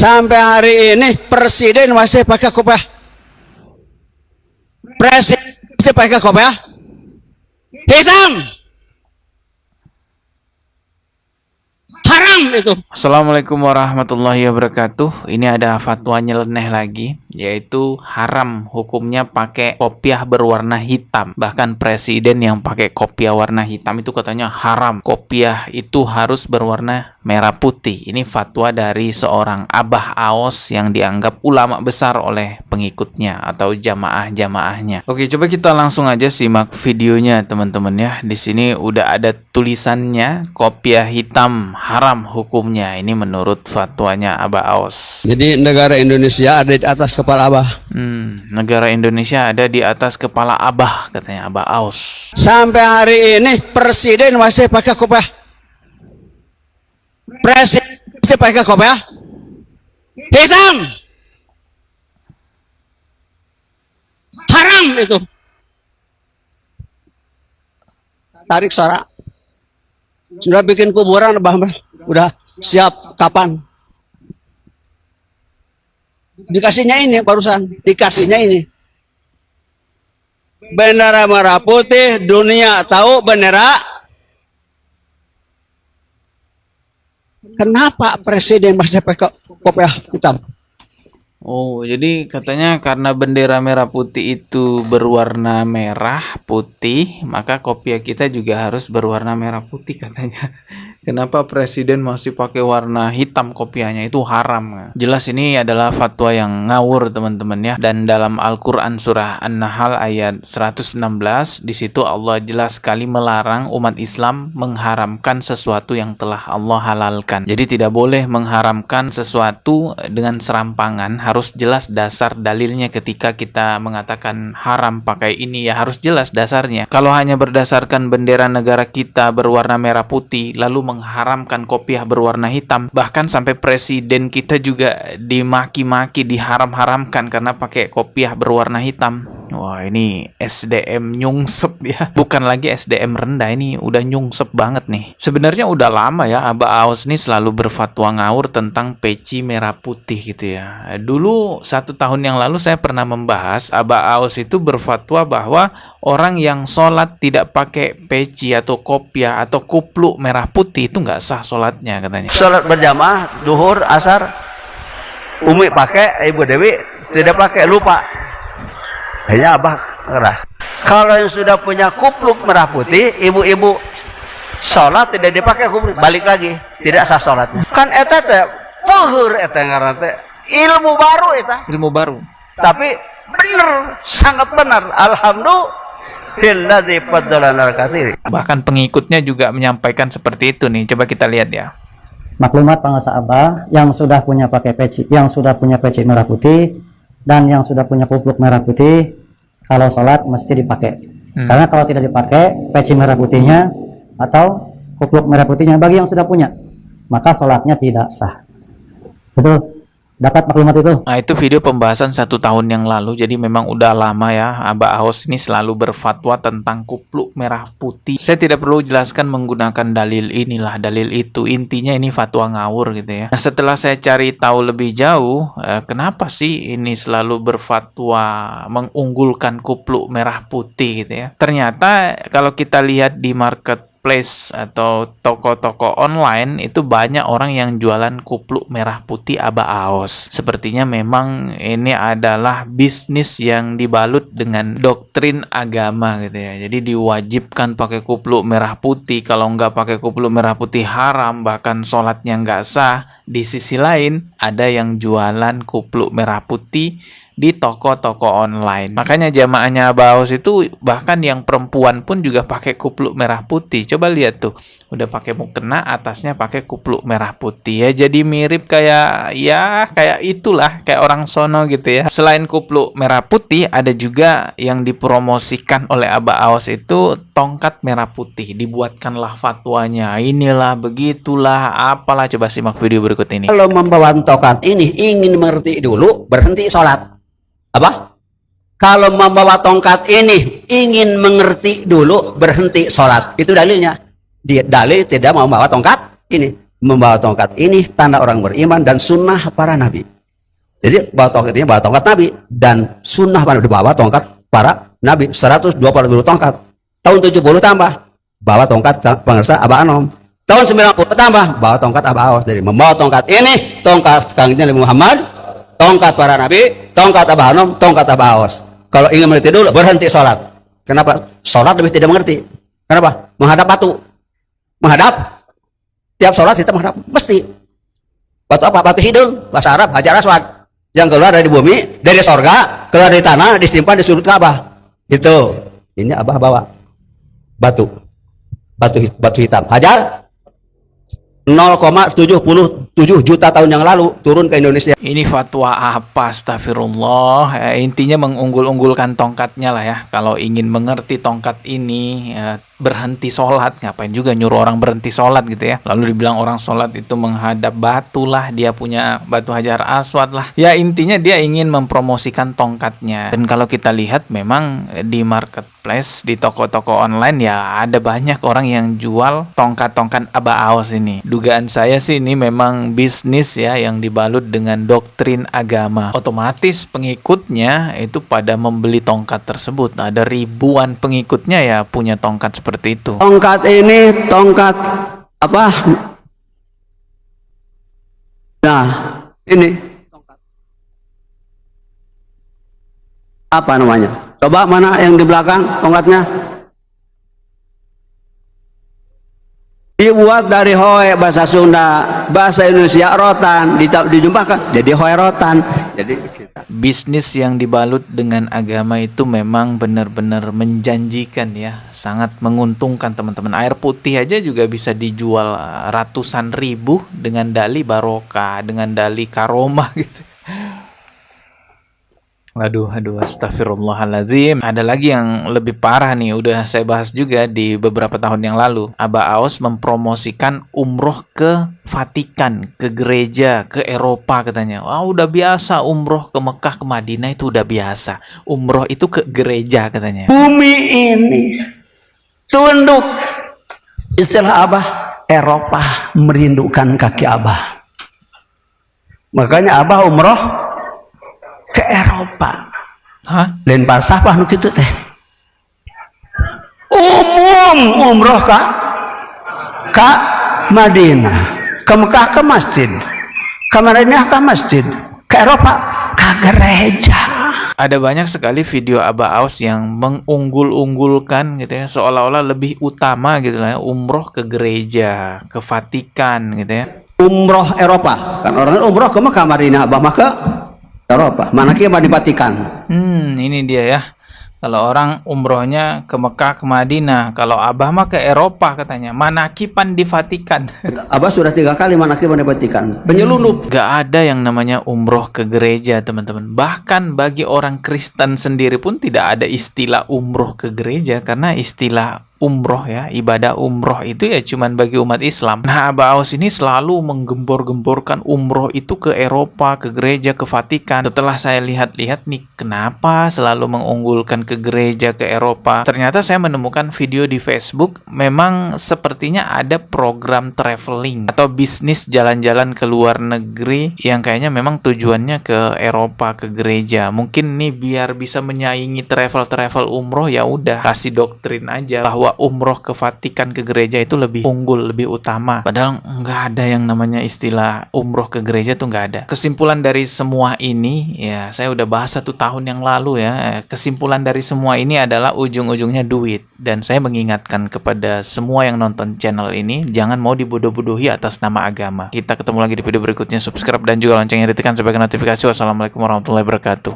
Sampai hari ini presiden masih pakai kopiah. Presiden masih pakai kopiah hitam. Haram itu. Assalamualaikum warahmatullahi wabarakatuh. Ini ada fatwa nyeleneh lagi, yaitu haram hukumnya pakai kopiah berwarna hitam. Bahkan presiden yang pakai kopiah warna hitam itu katanya haram. Kopiah itu harus berwarna merah putih. Ini fatwa dari seorang Abah Aos yang dianggap ulama besar oleh pengikutnya atau jamaah-jamaahnya. Oke, coba kita langsung aja simak videonya teman-teman ya. Di sini udah ada tulisannya, kopiah hitam haram hukumnya. Ini menurut fatwanya Abah Aos. Jadi negara Indonesia ada di atas kepala Abah. Negara Indonesia ada di atas kepala Abah, katanya Abah Aos. Sampai hari ini presiden masih pakai kopiah. Presiden masih pakai kopiah hitam. Haram itu. Tarik sara. Sudah bikin kuburan, Abah. Udah siap kapan? Dikasihnya ini barusan, dikasihnya ini. Bendera merah putih, dunia tahu bendera. Kenapa presiden masih pakai kopiah hitam? Oh, jadi katanya karena bendera merah putih itu berwarna merah putih, maka kopiah kita juga harus berwarna merah putih katanya. Kenapa presiden masih pakai warna hitam kopiahnya? Itu haram. Jelas ini adalah fatwa yang ngawur teman-teman ya. Dan dalam Al-Quran surah An-Nahl ayat 116, di situ Allah jelas sekali melarang umat Islam mengharamkan sesuatu yang telah Allah halalkan. Jadi tidak boleh mengharamkan sesuatu dengan serampangan. Harus jelas dasar dalilnya ketika kita mengatakan haram pakai ini, ya harus jelas dasarnya. Kalau hanya berdasarkan bendera negara kita berwarna merah putih lalu mengharamkan kopiah berwarna hitam, bahkan sampai presiden kita juga dimaki-maki, diharam-haramkan karena pakai kopiah berwarna hitam. Wah, ini SDM nyungsep ya, bukan lagi SDM rendah, ini udah nyungsep banget nih. Sebenarnya udah lama ya Abah Aos nih selalu berfatwa ngawur tentang peci merah putih gitu ya. Dulu 1 tahun yang lalu saya pernah membahas, Abah Aos itu berfatwa bahwa orang yang sholat tidak pakai peci atau kopiah atau kupluk merah putih itu nggak sah sholatnya katanya. Sholat berjamaah, duhur, asar, Umi pakai, Ibu Dewi tidak pakai, lupa. Hanya Abah keras. Kalau yang sudah punya kupluk merah putih, ibu-ibu sholat tidak dipakai kupluk, balik lagi, tidak sah sholatnya. Kan eta teh pohur, eta ngaran teh ilmu baru eta. Ilmu baru. Tapi benar, sangat benar. Alhamdulillah fadlana al-katsir. Bahkan pengikutnya juga menyampaikan seperti itu nih. Coba kita lihat ya. Maklumat pengusaha Abah yang sudah punya pakai peci, yang sudah punya peci merah putih dan yang sudah punya kupluk merah putih, kalau sholat mesti dipakai. Karena kalau tidak dipakai peci merah putihnya atau kupluk merah putihnya bagi yang sudah punya, maka sholatnya tidak sah. Betul? Dapat maklumat itu? Nah, itu video pembahasan 1 tahun yang lalu. Jadi memang udah lama ya Abah Aos ini selalu berfatwa tentang kupluk merah putih. Saya tidak perlu jelaskan menggunakan dalil inilah, dalil itu. Intinya ini fatwa ngawur gitu ya. Nah, setelah saya cari tahu lebih jauh, kenapa sih ini selalu berfatwa mengunggulkan kupluk merah putih gitu ya. Ternyata kalau kita lihat di marketplace atau toko-toko online itu banyak orang yang jualan kupluk merah putih Abah Aos. Sepertinya memang ini adalah bisnis yang dibalut dengan doktrin agama gitu ya. Jadi diwajibkan pakai kupluk merah putih. Kalau nggak pakai kupluk merah putih haram, bahkan sholatnya nggak sah. Di sisi lain ada yang jualan kupluk merah putih di toko-toko online. Makanya jamaahnya Abah Aos itu bahkan yang perempuan pun juga pakai kupluk merah putih. Coba lihat tuh, udah pakai mukena, atasnya pakai kupluk merah putih ya. Jadi mirip kayak itulah, kayak orang sono gitu ya. Selain kupluk merah putih, ada juga yang dipromosikan oleh Abah Aos itu tongkat merah putih. Dibuatkanlah fatwanya, inilah begitulah, apalah. Coba simak video berikut ini. Kalau membawa tongkat ini ingin mengerti dulu, berhenti sholat. Apa? Kalau membawa tongkat ini ingin mengerti dulu, berhenti sholat. Itu dalilnya. Dalil tidak mau membawa tongkat ini. membawa tongkat ini tanda orang beriman dan sunnah para nabi. Jadi bawa tongkat ini bawa tongkat nabi dan sunnah para nabi, bawa tongkat para nabi. 120 tongkat. Tahun 70 tambah bawa tongkat pengersa Abah Anom. Tahun 90 tambah bawa tongkat Abah Aos. Jadi membawa tongkat ini, tongkat Kangjeng Nabi Muhammad, tongkat para nabi, tongkat Abah Anom, tongkat Abah Aos. Kalau ingin mengerti dulu, berhenti sholat. Kenapa? Sholat lebih tidak mengerti. Kenapa? Menghadap batu. Menghadap. Tiap sholat kita menghadap. Mesti. Batu apa? Batu hidung. Bahasa Arab, Hajar Aswad. Yang keluar dari bumi, dari sorga, keluar dari tanah, disimpan di sudut Ka'bah. Itu. Ini Abah bawa. Batu. Batu hitam. Hajar. 0,77 juta tahun yang lalu turun ke Indonesia. Ini fatwa apa? Astagfirullah. Intinya mengunggul-unggulkan tongkatnya lah ya. Kalau ingin mengerti tongkat ini, berhenti sholat. Ngapain juga nyuruh orang berhenti sholat gitu ya. Lalu dibilang orang sholat itu menghadap batu lah, dia punya batu Hajar Aswad lah. Ya intinya dia ingin mempromosikan tongkatnya. Dan kalau kita lihat memang di marketplace, di toko-toko online ya ada banyak orang yang jual tongkat-tongkat Abah Aos ini. Dugaan saya sih ini memang bisnis ya yang dibalut dengan doktrin agama. Otomatis pengikutnya itu pada membeli tongkat tersebut. Ada ribuan pengikutnya ya punya tongkat seperti itu. Tongkat ini tongkat apa? Nah, ini apa namanya? Coba mana yang di belakang tongkatnya? Dibuat dari hoe bahasa Sunda, bahasa Indonesia rotan, dijumpakan jadi hoe rotan. Jadi bisnis yang dibalut dengan agama itu memang benar-benar menjanjikan ya, sangat menguntungkan teman-teman. Air putih aja juga bisa dijual ratusan ribu dengan dali barokah, dengan dali karomah gitu. Aduh, astagfirullahaladzim. Ada lagi yang lebih parah nih, udah saya bahas juga di beberapa tahun yang lalu. Abah Aos mempromosikan umroh ke Vatikan, ke gereja, ke Eropa katanya. Wah, udah biasa umroh ke Mekah, ke Madinah itu udah biasa. Umroh itu ke gereja katanya. Bumi ini tunduk. Istilah Abah, Eropa merindukan kaki Abah. Makanya Abah umroh ke Eropa. Hah? Lain falsafah nu kitu teh. Umroh ka Madinah, ke Mekah ke masjid, ke Madinah ke masjid, ke Eropa ke gereja. Ada banyak sekali video Abah Aos yang mengunggul-unggulkan gitu ya, seolah-olah lebih utama gitu lah ya, umroh ke gereja, ke Vatikan gitu ya. Umroh Eropa, kan orang umroh ke Mekah Madinah, Abah mah ke Eropa. Mana kia di Vatikan. Ini dia ya. Kalau orang umrohnya ke Mekah, ke Madinah. Kalau Abah mah ke Eropa katanya. Manakipan di Vatikan. Abah sudah 3 kali manakipan di Vatikan. Penyelundup. Gak ada yang namanya umroh ke gereja teman-teman. Bahkan bagi orang Kristen sendiri pun tidak ada istilah umroh ke gereja. Karena istilah umroh ya, ibadah umroh itu ya cuman bagi umat Islam. Nah, Abah Aos ini selalu menggembor-gemborkan umroh itu ke Eropa, ke gereja, ke Vatikan. Setelah saya lihat-lihat nih, kenapa selalu mengunggulkan ke gereja, ke Eropa? Ternyata saya menemukan video di Facebook, memang sepertinya ada program traveling atau bisnis jalan-jalan ke luar negeri yang kayaknya memang tujuannya ke Eropa, ke gereja. Mungkin nih biar bisa menyaingi travel-travel umroh, ya udah kasih doktrin aja bahwa umroh ke Vatikan, ke gereja itu lebih unggul, lebih utama. Padahal nggak ada yang namanya istilah umroh ke gereja tuh nggak ada. Kesimpulan dari semua ini, ya saya udah bahas 1 tahun yang lalu ya. Kesimpulan dari semua ini adalah ujung-ujungnya duit. Dan saya mengingatkan kepada semua yang nonton channel ini, jangan mau dibodoh-bodohi atas nama agama. Kita ketemu lagi di video berikutnya. Subscribe dan juga loncengnya ditekan sebagai notifikasi. Wassalamualaikum warahmatullahi wabarakatuh.